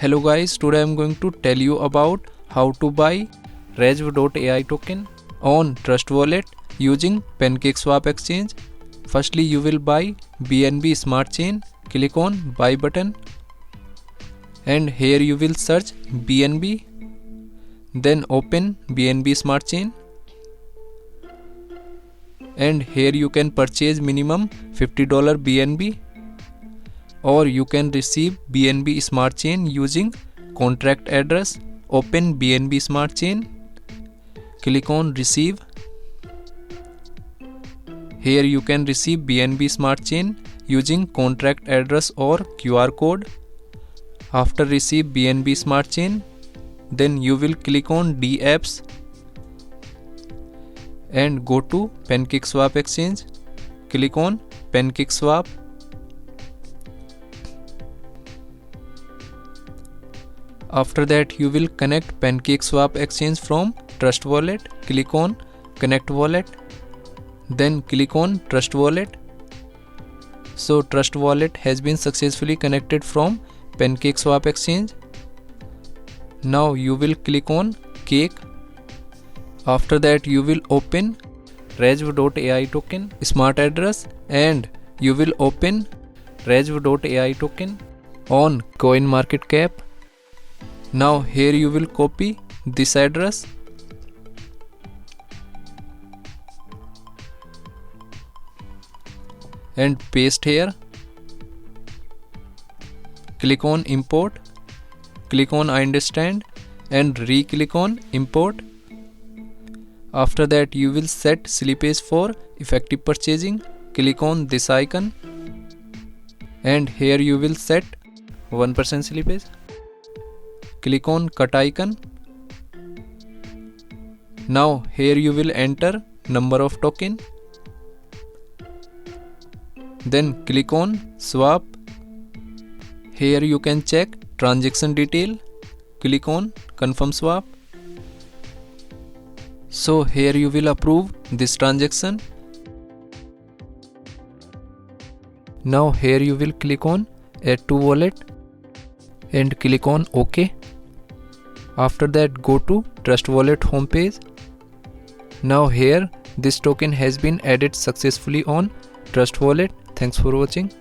Hello guys, today I am going to tell you about how to buy Rejuve.AI token on Trust Wallet using PancakeSwap exchange. Firstly, you will buy BNB Smart Chain. Click on buy button and here you will search BNB. Then open BNB Smart Chain and here you can purchase minimum $50 BNB, or you can receive BNB Smart Chain using contract address. Open BNB Smart Chain, click on receive. Here you can receive BNB Smart Chain using contract address or QR code. After receive BNB Smart Chain, then you will click on dApps and go to PancakeSwap exchange. Click on PancakeSwap. After that, you will connect PancakeSwap exchange from Trust Wallet. Click on Connect Wallet. Then click on Trust Wallet. So Trust Wallet has been successfully connected from PancakeSwap exchange. Now you will click on Cake. After that, you will open Rejuve.AI token smart address and you will open Rejuve.AI token on CoinMarketCap. Now here you will copy this address and paste here. Click on import. Click on I understand and re-click on import. After that, you will set slippage for effective purchasing. Click on this icon and here you will set 1% slippage. Click on cut icon. Now here you will enter number of token. Then click on swap. Here you can check transaction detail. Click on confirm swap. So here you will approve this transaction. Now here you will click on add to wallet and click on OK. After that, go to Trust Wallet homepage. Now here this token has been added successfully on Trust Wallet. Thanks for watching.